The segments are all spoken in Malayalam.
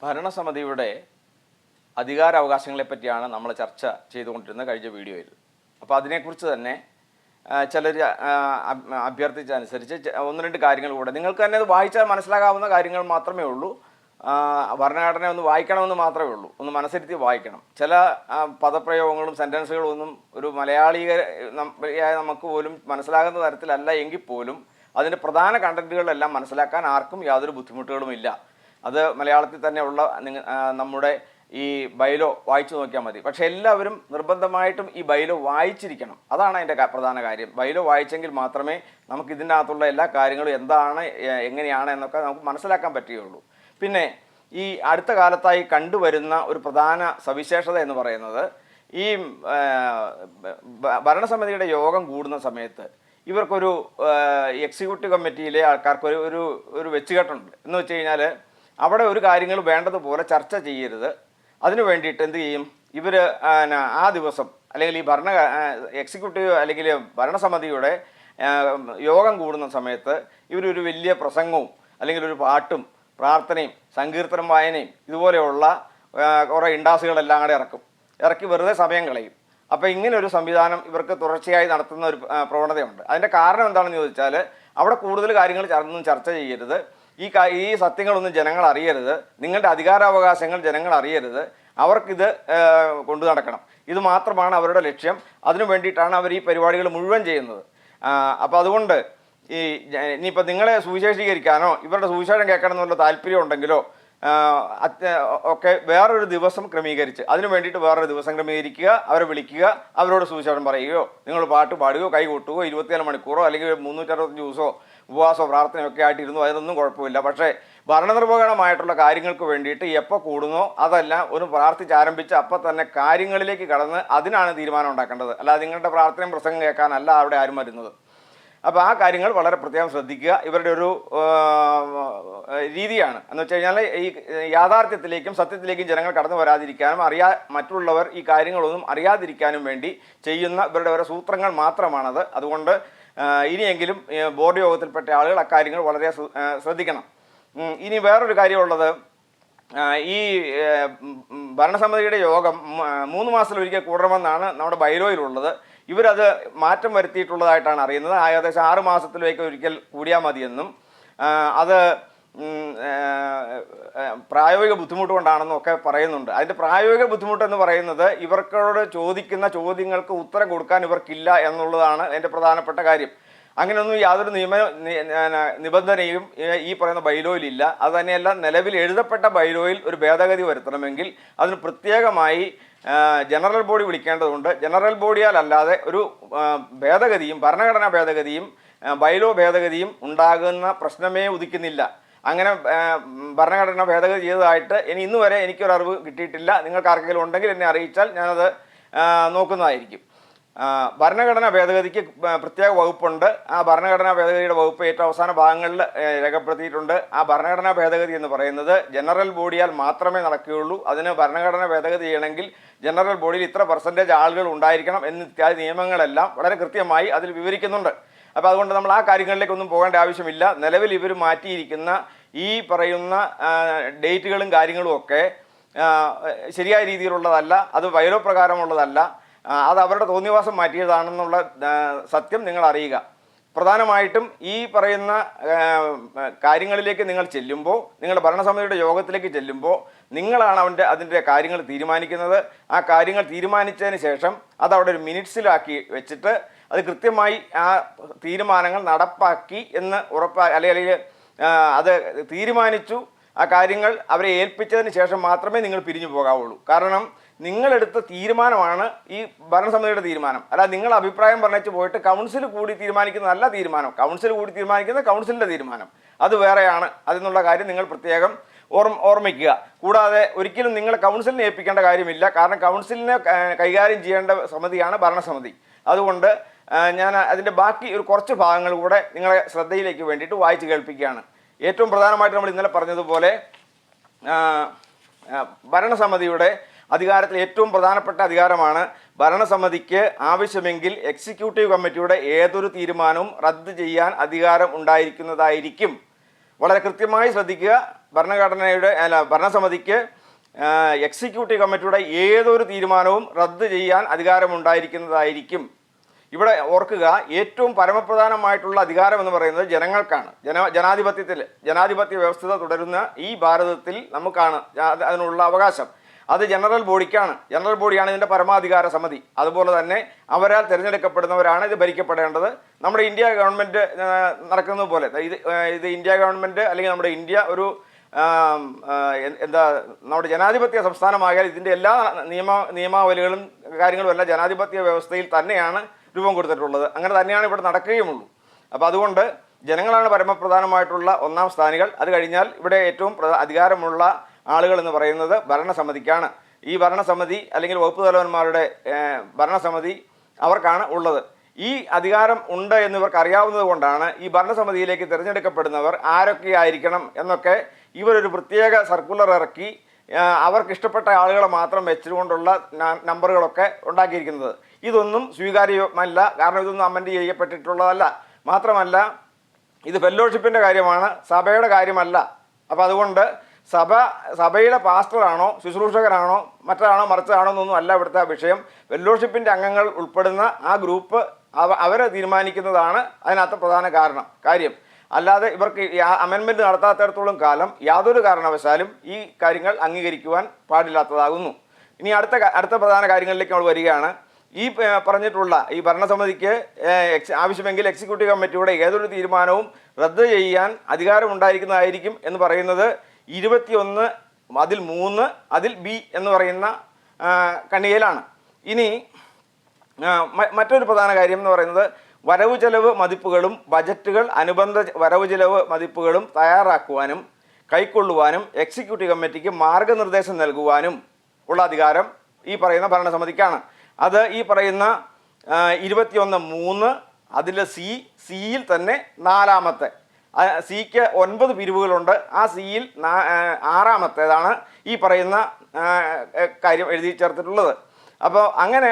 ഭരണസമിതിയുടെ അധികാരാവകാശങ്ങളെ പറ്റിയാണ് നമ്മൾ ചർച്ച ചെയ്തുകൊണ്ടിരുന്നത് കഴിഞ്ഞ വീഡിയോയിൽ. അപ്പോൾ അതിനെക്കുറിച്ച് തന്നെ ചിലർ അഭ്യർത്ഥിച്ചനുസരിച്ച് ഒന്ന് രണ്ട് കാര്യങ്ങൾ കൂടെ നിങ്ങൾക്ക് തന്നെ അത് വായിച്ചാൽ മനസ്സിലാകാവുന്ന കാര്യങ്ങൾ മാത്രമേ ഉള്ളൂ. ഭരണഘടന ഒന്ന് വായിക്കണമെന്ന് മാത്രമേ ഉള്ളൂ, ഒന്ന് മനസ്സിരുത്തി വായിക്കണം. ചില പദപ്രയോഗങ്ങളും സെൻറ്റൻസുകളും ഒന്നും ഒരു മലയാളിയായ നമുക്ക് പോലും മനസ്സിലാകുന്ന തരത്തിലല്ല എങ്കിൽ പോലും അതിൻ്റെ പ്രധാന കണ്ടൻറ്റുകളെല്ലാം മനസ്സിലാക്കാൻ ആർക്കും യാതൊരു ബുദ്ധിമുട്ടുകളുമില്ല. അത് മലയാളത്തിൽ തന്നെ ഉള്ള നമ്മുടെ ഈ ബൈലോ വായിച്ചു നോക്കിയാൽ മതി. പക്ഷേ എല്ലാവരും നിർബന്ധമായിട്ടും ഈ ബൈലോ വായിച്ചിരിക്കണം. അതാണ് അതിൻ്റെ പ്രധാന കാര്യം. ബൈലോ വായിച്ചെങ്കിൽ മാത്രമേ നമുക്ക് ഇതിൻ്റെ അകത്തുള്ള എല്ലാ കാര്യങ്ങളും എന്താണ് എങ്ങനെയാണ് എന്നൊക്കെ നമുക്ക് മനസ്സിലാക്കാൻ പറ്റുകയുള്ളൂ. പിന്നെ ഈ അടുത്ത കാലത്തായി കണ്ടുവരുന്ന ഒരു പ്രധാന സവിശേഷത എന്ന് പറയുന്നത്, ഈ ഭരണസമിതിയുടെ യോഗം കൂടുന്ന സമയത്ത് ഇവർക്കൊരു എക്സിക്യൂട്ടീവ് കമ്മിറ്റിയിലെ ആൾക്കാർക്ക് ഒരു വെച്ചുകെട്ടുണ്ട്. എന്ന് വെച്ച് കഴിഞ്ഞാൽ അവിടെ ഒരു കാര്യങ്ങൾ വേണ്ടതുപോലെ ചർച്ച ചെയ്യരുത്. അതിനു വേണ്ടിയിട്ട് എന്ത് ചെയ്യും ഇവർ ആ ദിവസം അല്ലെങ്കിൽ ഈ എക്സിക്യൂട്ടീവ് അല്ലെങ്കിൽ ഭരണസമിതിയുടെ യോഗം കൂടുന്ന സമയത്ത് ഇവരൊരു വലിയ പ്രസംഗവും അല്ലെങ്കിൽ ഒരു പാട്ടും പ്രാർത്ഥനയും സങ്കീർത്തനം വായനയും ഇതുപോലെയുള്ള കുറേ ഇൻഡാസുകളെല്ലാം കൂടെ ഇറക്കി വെറുതെ സമയം കളയും. അപ്പോൾ ഇങ്ങനെ ഒരു സംവിധാനം ഇവർക്ക് തുടർച്ചയായി നടത്തുന്ന ഒരു പ്രവണതയുണ്ട്. അതിൻ്റെ കാരണം എന്താണെന്ന് ചോദിച്ചാൽ അവിടെ കൂടുതൽ കാര്യങ്ങൾ ചർച്ച ചെയ്യരുത്, ഈ സത്യങ്ങളൊന്നും ജനങ്ങൾ അറിയരുത്, നിങ്ങളുടെ അധികാരാവകാശങ്ങൾ ജനങ്ങൾ അറിയരുത്, അവർക്കിത് കൊണ്ടു നടക്കണം. ഇത് മാത്രമാണ് അവരുടെ ലക്ഷ്യം. അതിനു വേണ്ടിയിട്ടാണ് അവർ ഈ പരിപാടികൾ മുഴുവൻ ചെയ്യുന്നത്. അപ്പോൾ അതുകൊണ്ട് ഇനിയിപ്പോൾ നിങ്ങളെ സുവിശേഷീകരിക്കാനോ ഇവരുടെ സുവിശേഷം കേൾക്കണം എന്നുള്ള താല്പര്യം ഉണ്ടെങ്കിലോ ഒക്കെ വേറൊരു ദിവസം ക്രമീകരിച്ച് അതിനു വേണ്ടിയിട്ട് വേറൊരു ദിവസം ക്രമീകരിക്കുക, അവരെ വിളിക്കുക, അവരോട് സുവിശേഷം പറയുകയോ നിങ്ങൾ പാട്ട് പാടുകയോ കൈ കൊട്ടുകയോ 24 മണിക്കൂറോ അല്ലെങ്കിൽ 365 ദിവസമോ ഉപവാസമോ പ്രാർത്ഥനയൊക്കെ ആയിട്ടിരുന്നു, അതൊന്നും കുഴപ്പമില്ല. പക്ഷേ ഭരണനിർവഹണമായിട്ടുള്ള കാര്യങ്ങൾക്ക് വേണ്ടിയിട്ട് എപ്പോൾ കൂടുന്നോ അതെല്ലാം ഒരു പ്രാർത്ഥിച്ച് ആരംഭിച്ച് അപ്പം തന്നെ കാര്യങ്ങളിലേക്ക് കടന്ന് അതിനാണ് തീരുമാനം ഉണ്ടാക്കേണ്ടത്. അല്ലാതെ നിങ്ങളുടെ പ്രാർത്ഥനയും പ്രസംഗം കേൾക്കാനല്ല അവിടെ ആരും വരുന്നത്. അപ്പോൾ ആ കാര്യങ്ങൾ വളരെ പ്രത്യേകം ശ്രദ്ധിക്കുക. ഇവരുടെ ഒരു രീതിയാണ് എന്ന് വെച്ച് കഴിഞ്ഞാൽ ഈ യാഥാർത്ഥ്യത്തിലേക്കും സത്യത്തിലേക്കും ജനങ്ങൾ കടന്നു വരാതിരിക്കാനും മറ്റുള്ളവർ ഈ കാര്യങ്ങളൊന്നും അറിയാതിരിക്കാനും വേണ്ടി ചെയ്യുന്ന ഇവരുടെ ഓരോ സൂത്രങ്ങൾ മാത്രമാണത്. അതുകൊണ്ട് ഇനിയെങ്കിലും ബോർഡ് യോഗത്തിൽപ്പെട്ട ആളുകൾ അക്കാര്യങ്ങൾ വളരെ ശ്രദ്ധിക്കണം. ഇനി വേറൊരു കാര്യമുള്ളത്, ഈ ഭരണസമിതിയുടെ യോഗം 3 മാസത്തിലൊരിക്കൽ കൂടണമെന്നാണ് നമ്മുടെ ബൈലോയിലുള്ളത്. ഇവരത് മാറ്റം വരുത്തിയിട്ടുള്ളതായിട്ടാണ് അറിയുന്നത്. ഏകദേശം 6 മാസത്തിലേക്ക് ഒരിക്കൽ കൂടിയാൽ മതിയെന്നും അത് പ്രായോഗിക ബുദ്ധിമുട്ട് കൊണ്ടാണെന്നും ഒക്കെ പറയുന്നുണ്ട്. അതിൻ്റെ പ്രായോഗിക ബുദ്ധിമുട്ടെന്ന് പറയുന്നത് ഇവർക്കോട് ചോദിക്കുന്ന ചോദ്യങ്ങൾക്ക് ഉത്തരം കൊടുക്കാൻ ഇവർക്കില്ല എന്നുള്ളതാണ് അതിൻ്റെ പ്രധാനപ്പെട്ട കാര്യം. അങ്ങനെയൊന്നും യാതൊരു നിബന്ധനയും ഈ പറയുന്ന ബൈലോയിലില്ല. അത് തന്നെയല്ല, നിലവിൽ എഴുതപ്പെട്ട ബൈലോയിൽ ഒരു ഭേദഗതി വരുത്തണമെങ്കിൽ അതിന് പ്രത്യേകമായി ജനറൽ ബോഡി വിളിക്കേണ്ടതുണ്ട്. ജനറൽ ബോഡിയാലല്ലാതെ ഒരു ഭേദഗതിയും ഭരണഘടനാ ഭേദഗതിയും ബൈലോ ഭേദഗതിയും ഉണ്ടാകുന്ന പ്രശ്നമേ ഉദിക്കുന്നില്ല. അങ്ങനെ ഭരണഘടന ഭേദഗതി ചെയ്തതായിട്ട് ഇന്ന് വരെ എനിക്കൊരറിവ് കിട്ടിയിട്ടില്ല. നിങ്ങൾക്ക് ആർക്കെങ്കിലും ഉണ്ടെങ്കിൽ എന്നെ അറിയിച്ചാൽ ഞാനത് നോക്കുന്നതായിരിക്കും. ഭരണഘടനാ ഭേദഗതിക്ക് പ്രത്യേക വകുപ്പുണ്ട്. ആ ഭരണഘടനാ ഭേദഗതിയുടെ വകുപ്പ് ഏറ്റവും അവസാന ഭാഗങ്ങളിൽ രേഖപ്പെടുത്തിയിട്ടുണ്ട്. ആ ഭരണഘടനാ ഭേദഗതി എന്ന് പറയുന്നത് ജനറൽ ബോഡിയാൽ മാത്രമേ നടക്കുകയുള്ളൂ. അതിന് ഭരണഘടന ഭേദഗതി ചെയ്യണമെങ്കിൽ ജനറൽ ബോഡിയിൽ ഇത്ര % ആളുകൾ ഉണ്ടായിരിക്കണം എന്നിത്യാദി നിയമങ്ങളെല്ലാം വളരെ കൃത്യമായി അതിൽ വിവരിക്കുന്നുണ്ട്. അപ്പോൾ അതുകൊണ്ട് നമ്മൾ ആ കാര്യങ്ങളിലേക്കൊന്നും പോകേണ്ട ആവശ്യമില്ല. നിലവിൽ ഇവർ മാറ്റിയിരിക്കുന്ന ഈ പറയുന്ന ഡേറ്റുകളും കാര്യങ്ങളും ഒക്കെ ശരിയായ രീതിയിലുള്ളതല്ല, അത് ബൈലോ പ്രകാരമുള്ളതല്ല, അത് അവരുടെ തോന്നിവാസം മാറ്റിയതാണെന്നുള്ള സത്യം നിങ്ങൾ അറിയുക. പ്രധാനമായിട്ടും ഈ പറയുന്ന കാര്യങ്ങളിലേക്ക് നിങ്ങൾ ചെല്ലുമ്പോൾ, നിങ്ങളുടെ ഭരണസമിതിയുടെ യോഗത്തിലേക്ക് ചെല്ലുമ്പോൾ നിങ്ങളാണ് അതിൻ്റെ കാര്യങ്ങൾ തീരുമാനിക്കുന്നത്. ആ കാര്യങ്ങൾ തീരുമാനിച്ചതിന് ശേഷം അതവിടെ ഒരു മിനിറ്റ്സിലാക്കി വെച്ചിട്ട് അത് കൃത്യമായി ആ തീരുമാനങ്ങൾ നടപ്പാക്കി എന്ന് അല്ലെങ്കിൽ അത് തീരുമാനിച്ചു ആ കാര്യങ്ങൾ അവരെ ഏൽപ്പിച്ചതിന് ശേഷം മാത്രമേ നിങ്ങൾ പിരിഞ്ഞു പോകാവുള്ളൂ. കാരണം നിങ്ങളെടുത്ത തീരുമാനമാണ് ഈ ഭരണസമിതിയുടെ തീരുമാനം. അല്ല നിങ്ങൾ അഭിപ്രായം പറഞ്ഞിട്ട് പോയിട്ട് കൗൺസിൽ കൂടി തീരുമാനിക്കുന്നതല്ല തീരുമാനം. കൗൺസിൽ കൂടി തീരുമാനിക്കുന്ന കൗൺസിലിൻ്റെ തീരുമാനം അത് വേറെയാണ്. അതെന്നുള്ള കാര്യം നിങ്ങൾ പ്രത്യേകം ഓർമ്മിക്കുക. കൂടാതെ ഒരിക്കലും നിങ്ങൾ കൗൺസിലിനെ ഏൽപ്പിക്കേണ്ട കാര്യമില്ല. കാരണം കൗൺസിലിനെ കൈകാര്യം ചെയ്യേണ്ട സമിതിയാണ് ഭരണസമിതി. അതുകൊണ്ട് ഞാൻ അതിൻ്റെ ബാക്കി കുറച്ച് ഭാഗങ്ങൾ കൂടെ നിങ്ങളെ ശ്രദ്ധയിലേക്ക് വേണ്ടിയിട്ട് വായിച്ച് കേൾപ്പിക്കുകയാണ്. ഏറ്റവും പ്രധാനമായിട്ട് നമ്മൾ ഇന്നലെ പറഞ്ഞതുപോലെ ഭരണസമിതിയുടെ അധികാരത്തിൽ ഏറ്റവും പ്രധാനപ്പെട്ട അധികാരമാണ് ഭരണസമിതിക്ക് ആവശ്യമെങ്കിൽ എക്സിക്യൂട്ടീവ് കമ്മിറ്റിയുടെ ഏതൊരു തീരുമാനവും റദ്ദ് ചെയ്യാൻ അധികാരം ഉണ്ടായിരിക്കുന്നതായിരിക്കും. വളരെ കൃത്യമായി ശ്രദ്ധിക്കുക. ഭരണസമിതിക്ക് എക്സിക്യൂട്ടീവ് കമ്മിറ്റിയുടെ ഏതൊരു തീരുമാനവും റദ്ദ് ചെയ്യാൻ അധികാരമുണ്ടായിരിക്കുന്നതായിരിക്കും. ഇവിടെ ഓർക്കുക, ഏറ്റവും പരമപ്രധാനമായിട്ടുള്ള അധികാരം എന്ന് പറയുന്നത് ജനങ്ങൾക്കാണ്. ജനാധിപത്യ വ്യവസ്ഥ തുടരുന്ന ഈ ഭാരതത്തിൽ നമുക്കാണ് അതിനുള്ള അവകാശം. അത് ജനറൽ ബോഡിക്കാണ്. ജനറൽ ബോഡിയാണ് ഇതിൻ്റെ പരമാധികാര സമിതി. അതുപോലെ തന്നെ അവരാൽ തിരഞ്ഞെടുക്കപ്പെടുന്നവരാണ് ഇത് ഭരിക്കപ്പെടേണ്ടത്. നമ്മുടെ ഇന്ത്യ ഗവൺമെൻറ് നടക്കുന്നത് പോലെ ഇത് ഇന്ത്യ ഗവൺമെൻറ് അല്ലെങ്കിൽ നമ്മുടെ ഇന്ത്യ ഒരു നമ്മുടെ ജനാധിപത്യ സംസ്ഥാനമായാൽ ഇതിൻ്റെ എല്ലാ നിയമാവലികളും കാര്യങ്ങളും എല്ലാം ജനാധിപത്യ വ്യവസ്ഥയിൽ തന്നെയാണ് രൂപം കൊടുത്തിട്ടുള്ളത്. അങ്ങനെ തന്നെയാണ് ഇവിടെ നടക്കുകയുമുള്ളൂ. അപ്പോൾ അതുകൊണ്ട് ജനങ്ങളാണ് പരമപ്രധാനമായിട്ടുള്ള ഒന്നാം സ്ഥാനികൾ. അത് കഴിഞ്ഞാൽ ഇവിടെ ഏറ്റവും അധികാരമുള്ള ആളുകൾ എന്ന് പറയുന്നത് ഭരണസമിതിക്കാണ്. ഈ ഭരണസമിതി അല്ലെങ്കിൽ വകുപ്പ് തലവന്മാരുടെ ഭരണസമിതി അവർക്കാണ് ഉള്ളത്. ഈ അധികാരം ഉണ്ട് എന്നിവർക്ക് അറിയാവുന്നത് കൊണ്ടാണ് ഈ ഭരണസമിതിയിലേക്ക് തിരഞ്ഞെടുക്കപ്പെടുന്നവർ ആരൊക്കെ ആയിരിക്കണം എന്നൊക്കെ ഇവരൊരു പ്രത്യേക സർക്കുലർ ഇറക്കി അവർക്ക് ഇഷ്ടപ്പെട്ട ആളുകളെ മാത്രം വെച്ചുകൊണ്ടുള്ള നമ്പറുകളൊക്കെ ഉണ്ടാക്കിയിരിക്കുന്നത്. ഇതൊന്നും സ്വീകാര്യമല്ല. കാരണം ഇതൊന്നും അമെൻഡ് ചെയ്യപ്പെട്ടിട്ടുള്ളതല്ല. മാത്രമല്ല ഇത് ഫെല്ലോഷിപ്പിൻ്റെ കാര്യമാണ്, സഭയുടെ കാര്യമല്ല. അപ്പോൾ അതുകൊണ്ട് സഭയുടെ പാസ്റ്ററാണോ ശുശ്രൂഷകനാണോ മറ്റാണോ മറിച്ചാണോ എന്നൊന്നും അല്ല ഇവിടുത്തെ വിഷയം. ഫെല്ലോഷിപ്പിൻ്റെ അംഗങ്ങൾ ഉൾപ്പെടുന്ന ആ ഗ്രൂപ്പ് അവരെ തീരുമാനിക്കുന്നതാണ് അതിനകത്ത് പ്രധാന കാര്യം. അല്ലാതെ ഇവർക്ക് അമെൻമെൻറ്റ് നടത്താത്തിടത്തോളം കാലം യാതൊരു കാരണവശാലും ഈ കാര്യങ്ങൾ അംഗീകരിക്കുവാൻ പാടില്ലാത്തതാകുന്നു. ഇനി അടുത്ത പ്രധാന കാര്യങ്ങളിലേക്ക് നമ്മൾ വരികയാണ്. ഈ പറഞ്ഞിട്ടുള്ള ഈ ഭരണസമിതിക്ക് ആവശ്യമെങ്കിൽ എക്സിക്യൂട്ടീവ് കമ്മിറ്റിയുടെ ഏതൊരു തീരുമാനവും റദ്ദ് ചെയ്യാൻ അധികാരമുണ്ടായിരിക്കുന്നതായിരിക്കും എന്ന് പറയുന്നത് 21 അതിൽ 3 അതിൽ ബി എന്ന് പറയുന്ന കണ്ണികയിലാണ്. ഇനി മറ്റൊരു പ്രധാന കാര്യം എന്ന് പറയുന്നത് വരവ് ചെലവ് മതിപ്പുകളും ബജറ്റുകൾ അനുബന്ധ വരവ് ചെലവ് മതിപ്പുകളും തയ്യാറാക്കുവാനും കൈക്കൊള്ളുവാനും എക്സിക്യൂട്ടീവ് കമ്മിറ്റിക്ക് മാർഗനിർദ്ദേശം നൽകുവാനും ഉള്ള അധികാരം ഈ പറയുന്ന ഭരണസമിതിക്കാണ്. അത് ഈ പറയുന്ന 21(3) അതിൽ സിയിൽ തന്നെ 4-ാമത്തെ സിക്ക് 9 പിരിവുകളുണ്ട്. ആ സിയിൽ 6-ാമത്തേതാണ് ഈ പറയുന്ന കാര്യം എഴുതി ചേർത്തിട്ടുള്ളത്. അപ്പോൾ അങ്ങനെ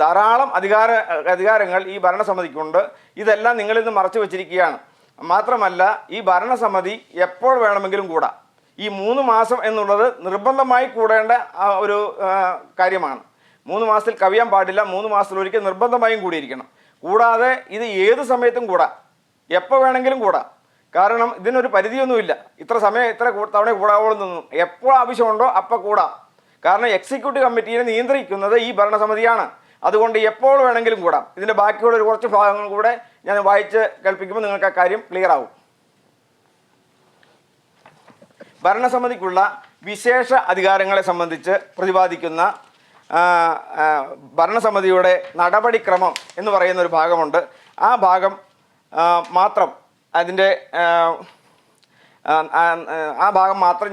ധാരാളം അധികാരങ്ങൾ ഈ ഭരണസമിതിക്കുണ്ട്. ഇതെല്ലാം നിങ്ങളിൽ നിന്ന് മറച്ചു വച്ചിരിക്കുകയാണ്. മാത്രമല്ല ഈ ഭരണസമിതി എപ്പോൾ വേണമെങ്കിലും കൂടാം. ഈ 3 മാസം എന്നുള്ളത് നിർബന്ധമായി കൂടേണ്ട ഒരു കാര്യമാണ്. 3 മാസത്തിൽ കവിയാൻ പാടില്ല. 3 മാസത്തിലൊരിക്കൽ നിർബന്ധമായും കൂടിയിരിക്കണം. കൂടാതെ ഇത് ഏത് സമയത്തും കൂടാം, എപ്പോൾ വേണമെങ്കിലും കൂടാം. കാരണം ഇതിനൊരു പരിധിയൊന്നുമില്ല. ഇത്ര തവണ കൂടാവോളൊന്നും. എപ്പോൾ ആവശ്യമുണ്ടോ അപ്പോൾ കൂടാം. കാരണം എക്സിക്യൂട്ടീവ് കമ്മിറ്റിയെ നിയന്ത്രിക്കുന്നത് ഈ ഭരണസമിതിയാണ്. അതുകൊണ്ട് എപ്പോൾ വേണമെങ്കിലും കൂടാം. ഇതിൻ്റെ ബാക്കിയുള്ള കുറച്ച് ഭാഗങ്ങൾ കൂടെ ഞാൻ വായിച്ച് കേൾപ്പിക്കുമ്പോൾ നിങ്ങൾക്ക് ആ കാര്യം ക്ലിയർ ആവും. ഭരണസമിതിക്കുള്ള വിശേഷ അധികാരങ്ങളെ സംബന്ധിച്ച് പ്രതിപാദിക്കുന്ന ഭരണസമിതിയുടെ നടപടിക്രമം എന്ന് പറയുന്ന ഒരു ഭാഗമുണ്ട്. ആ ഭാഗം മാത്രം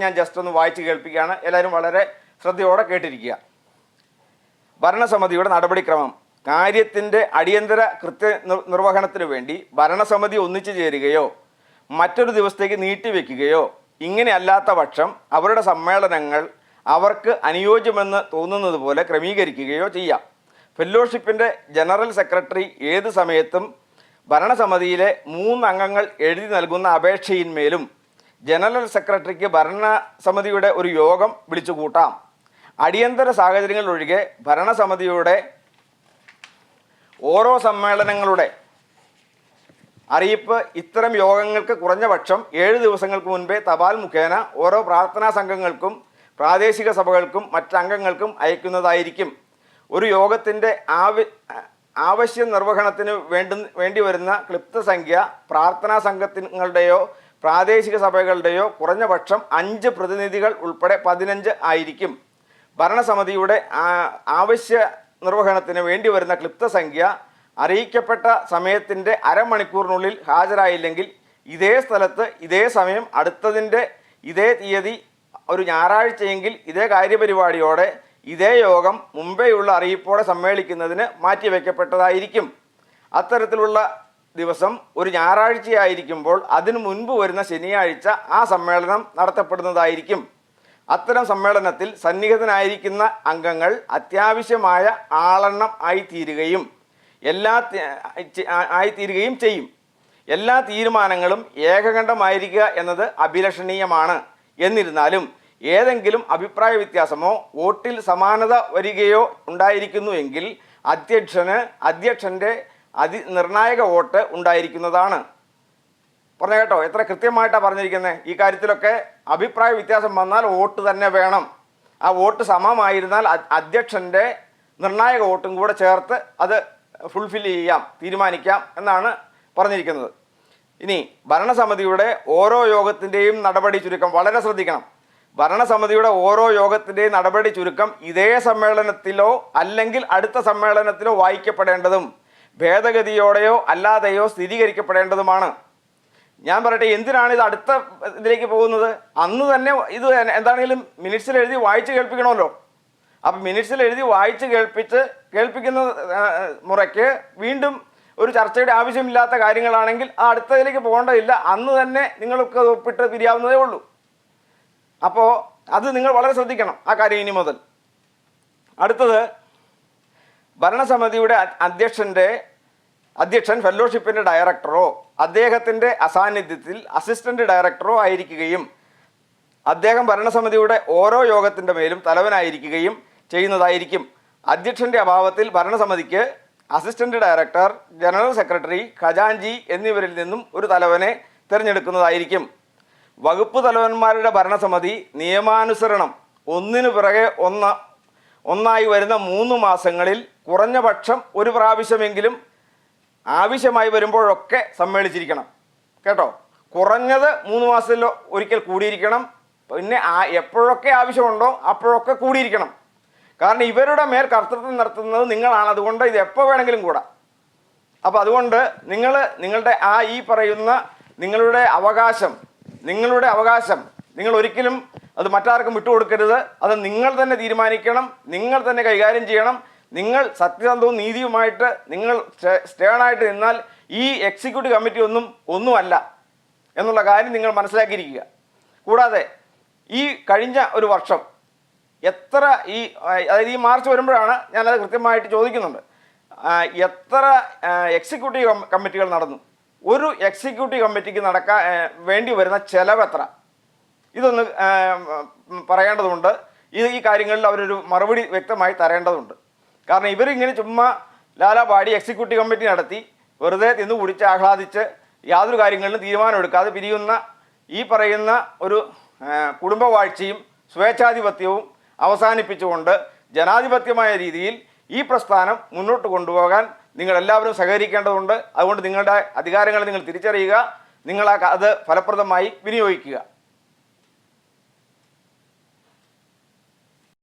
ഞാൻ ജസ്റ്റ് ഒന്ന് വായിച്ച് കേൾപ്പിക്കുകയാണ്. എല്ലാവരും വളരെ ശ്രദ്ധയോടെ കേട്ടിരിക്കുക. ഭരണസമിതിയുടെ നടപടിക്രമം. കാര്യത്തിൻ്റെ അടിയന്തര നിർവഹണത്തിനു വേണ്ടി ഭരണസമിതി ഒന്നിച്ചു ചേരുകയോ മറ്റൊരു ദിവസത്തേക്ക് നീട്ടിവെക്കുകയോ ഇങ്ങനെ അല്ലാത്ത പക്ഷം അവരുടെ സമ്മേളനങ്ങൾ അവർക്ക് അനുയോജ്യമെന്ന് തോന്നുന്നത് പോലെ ക്രമീകരിക്കുകയോ ചെയ്യാം. ഫെല്ലോഷിപ്പിൻ്റെ ജനറൽ സെക്രട്ടറി ഏത് സമയത്തും ഭരണസമിതിയിലെ 3 അംഗങ്ങൾ എഴുതി നൽകുന്ന അപേക്ഷയിന്മേലും ജനറൽ സെക്രട്ടറിക്ക് ഭരണസമിതിയുടെ ഒരു യോഗം വിളിച്ചു കൂട്ടാം. അടിയന്തര സാഹചര്യങ്ങളൊഴികെ ഭരണസമിതിയുടെ ഓരോ സമ്മേളനങ്ങളുടെ അറിയിപ്പ് ഇത്തരം യോഗങ്ങൾക്ക് കുറഞ്ഞപക്ഷം 7 ദിവസങ്ങൾക്ക് മുൻപേ തപാൽ മുഖേന ഓരോ പ്രാർത്ഥനാ സംഘങ്ങൾക്കും പ്രാദേശിക സഭകൾക്കും മറ്റംഗങ്ങൾക്കും അയക്കുന്നതായിരിക്കും. ഒരു യോഗത്തിൻ്റെ ആവശ്യ നിർവഹണത്തിന് വേണ്ടി വരുന്ന ക്ലിപ്തസംഖ്യ പ്രാർത്ഥനാ സംഘങ്ങളുടെയോ പ്രാദേശിക സഭകളുടെയോ കുറഞ്ഞപക്ഷം 5 പ്രതിനിധികൾ ഉൾപ്പെടെ 15 ആയിരിക്കും. ഭരണസമിതിയുടെ ആവശ്യ നിർവഹണത്തിന് വേണ്ടി വരുന്ന ക്ലിപ്തസംഖ്യ അറിയിക്കപ്പെട്ട സമയത്തിൻ്റെ അരമണിക്കൂറിനുള്ളിൽ ഹാജരായില്ലെങ്കിൽ ഇതേ സ്ഥലത്ത് ഇതേ സമയം അടുത്തതിൻ്റെ ഇതേ തീയതി ഒരു ഞായറാഴ്ചയെങ്കിൽ ഇതേ കാര്യപരിപാടിയോടെ ഇതേ യോഗം മുമ്പേയുള്ള അറിയിപ്പോടെ സമ്മേളിക്കുന്നതിന് മാറ്റിവെക്കപ്പെട്ടതായിരിക്കും. അത്തരത്തിലുള്ള ദിവസം ഒരു ഞായറാഴ്ചയായിരിക്കുമ്പോൾ അതിനു മുൻപ് വരുന്ന ശനിയാഴ്ച ആ സമ്മേളനം നടത്തപ്പെടുന്നതായിരിക്കും. അത്തരം സമ്മേളനത്തിൽ സന്നിഹിതനായിരിക്കുന്ന അംഗങ്ങൾ അത്യാവശ്യമായ ആളെണ്ണം ആയിത്തീരുകയും ചെയ്യും. എല്ലാ തീരുമാനങ്ങളും ഏകകണ്ഠമായിരിക്കുക എന്നത് അഭിലഷണീയമാണ്. എന്നിരുന്നാലും ഏതെങ്കിലും അഭിപ്രായ വ്യത്യാസമോ വോട്ടിൽ സമാനത വരികയോ ഉണ്ടായിരിക്കുന്നുവെങ്കിൽ അധ്യക്ഷൻ്റെ നിർണായക വോട്ട് ഉണ്ടായിരിക്കുന്നതാണ്. പറഞ്ഞ കേട്ടോ, എത്ര കൃത്യമായിട്ടാണ് പറഞ്ഞിരിക്കുന്നത്. ഈ കാര്യത്തിലൊക്കെ അഭിപ്രായ വ്യത്യാസം വന്നാൽ വോട്ട് തന്നെ വേണം. ആ വോട്ട് സമമായിരുന്നാൽ അധ്യക്ഷൻ്റെ നിർണായക വോട്ടും കൂടെ ചേർത്ത് അത് ഫുൾഫിൽ ചെയ്യാം, തീരുമാനിക്കാം എന്നാണ് പറഞ്ഞിരിക്കുന്നത്. ഇനി ഭരണസമിതിയുടെ ഓരോ യോഗത്തിൻ്റെയും നടപടി ചുരുക്കം വളരെ ശ്രദ്ധിക്കണം. ഭരണസമിതിയുടെ ഓരോ യോഗത്തിൻ്റെയും നടപടി ചുരുക്കം ഇതേ സമ്മേളനത്തിലോ അല്ലെങ്കിൽ അടുത്ത സമ്മേളനത്തിലോ വായിക്കപ്പെടേണ്ടതും ഭേദഗതിയോടെയോ അല്ലാതെയോ സ്ഥിരീകരിക്കപ്പെടേണ്ടതുമാണ്. ഞാൻ പറയട്ടെ, എന്തിനാണ് ഇത് അടുത്ത ഇതിലേക്ക് പോകുന്നത്? അന്ന് തന്നെ ഇത് എന്താണെങ്കിലും മിനിറ്റ്സിൽ എഴുതി വായിച്ച് കേൾപ്പിക്കണമല്ലോ. അപ്പം മിനിറ്റ്സിൽ എഴുതി വായിച്ച് കേൾപ്പിക്കുന്ന മുറയ്ക്ക് വീണ്ടും ഒരു ചർച്ചയുടെ ആവശ്യമില്ലാത്ത കാര്യങ്ങളാണെങ്കിൽ ആ അടുത്തതിലേക്ക് പോകേണ്ടതില്ല. അന്ന് തന്നെ നിങ്ങൾക്ക് ഒപ്പിട്ട് പിരിയാവുന്നതേ ഉള്ളൂ. അപ്പോൾ അത് നിങ്ങൾ വളരെ ശ്രദ്ധിക്കണം ആ കാര്യം ഇനി മുതൽ. അടുത്തത്, ഭരണസമിതിയുടെ അധ്യക്ഷൻ ഫെലോഷിപ്പിൻ്റെ ഡയറക്ടറോ അദ്ദേഹത്തിൻ്റെ അസാന്നിധ്യത്തിൽ അസിസ്റ്റൻ്റ് ഡയറക്ടറോ ആയിരിക്കുകയും അദ്ദേഹം ഭരണസമിതിയുടെ ഓരോ യോഗത്തിൻ്റെ മേലും തലവനായിരിക്കുകയും ചെയ്യുന്നതായിരിക്കും. അധ്യക്ഷൻ്റെ അഭാവത്തിൽ ഭരണസമിതിക്ക് അസിസ്റ്റൻ്റ് ഡയറക്ടർ, ജനറൽ സെക്രട്ടറി, ഖജാൻജി എന്നിവരിൽ നിന്നും ഒരു തലവനെ തിരഞ്ഞെടുക്കുന്നതായിരിക്കും. വകുപ്പ് തലവന്മാരുടെ ഭരണസമിതി നിയമാനുസരണം ഒന്നിനു പിറകെ ഒന്നായി വരുന്ന 3 മാസങ്ങളിൽ കുറഞ്ഞ പക്ഷം ഒരു പ്രാവശ്യമെങ്കിലും ആവശ്യമായി വരുമ്പോഴൊക്കെ സമ്മേളിച്ചിരിക്കണം. കേട്ടോ, കുറഞ്ഞത് 3 മാസത്തിൽ ഒരിക്കൽ കൂടിയിരിക്കണം. പിന്നെ എപ്പോഴൊക്കെ ആവശ്യമുണ്ടോ അപ്പോഴൊക്കെ കൂടിയിരിക്കണം. കാരണം ഇവരുടെ മേൽ കർത്തൃത്വം നടത്തുന്നത് നിങ്ങളാണ്. അതുകൊണ്ട് ഇത് എപ്പോൾ വേണമെങ്കിലും കൂടാം. അപ്പോൾ അതുകൊണ്ട് നിങ്ങളുടെ ഈ പറയുന്ന നിങ്ങളുടെ അവകാശം നിങ്ങൾ ഒരിക്കലും അത് മറ്റാർക്കും വിട്ടുകൊടുക്കരുത്. അത് നിങ്ങൾ തന്നെ തീരുമാനിക്കണം, നിങ്ങൾ തന്നെ കൈകാര്യം ചെയ്യണം. നിങ്ങൾ സത്യസന്ധവും നീതിയുമായിട്ട് നിങ്ങൾ സ്റ്റേണായിട്ട് നിന്നാൽ ഈ എക്സിക്യൂട്ടീവ് കമ്മിറ്റി ഒന്നുമല്ല എന്നുള്ള കാര്യം നിങ്ങൾ മനസ്സിലാക്കിയിരിക്കുക. കൂടാതെ ഈ കഴിഞ്ഞ ഒരു വർഷം എത്ര അതായത് ഈ മാർച്ച് വരുമ്പോഴാണ് ഞാനത് കൃത്യമായിട്ട് ചോദിക്കുന്നുണ്ട്, എത്ര എക്സിക്യൂട്ടീവ് കമ്മിറ്റികൾ നടന്നു? ഒരു എക്സിക്യൂട്ടീവ് കമ്മിറ്റിക്ക് വേണ്ടി വരുന്ന ചെലവ് എത്ര? ഇതൊന്ന് പറയേണ്ടതുണ്ട്. ഈ കാര്യങ്ങളിൽ അവരൊരു മറുപടി വ്യക്തമായി തരേണ്ടതുണ്ട്. കാരണം ഇവരിങ്ങനെ ചുമ്മാ ലാലാപാടി എക്സിക്യൂട്ടീവ് കമ്മിറ്റി നടത്തി വെറുതെ തിന്നു കുടിച്ച് ആഹ്ലാദിച്ച് യാതൊരു കാര്യങ്ങളിലും തീരുമാനമെടുക്കാതെ പിരിയുന്ന ഈ പറയുന്ന ഒരു കുടുംബവാഴ്ചയും സ്വേച്ഛാധിപത്യവും അവസാനിപ്പിച്ചുകൊണ്ട് ജനാധിപത്യമായ രീതിയിൽ ഈ പ്രസ്ഥാനം മുന്നോട്ട് കൊണ്ടുപോകാൻ നിങ്ങളെല്ലാവരും സഹകരിക്കേണ്ടതുണ്ട്. അതുകൊണ്ട് നിങ്ങളുടെ അധികാരങ്ങൾ നിങ്ങൾ തിരിച്ചറിയുക, നിങ്ങൾ അത് ഫലപ്രദമായി വിനിയോഗിക്കുക.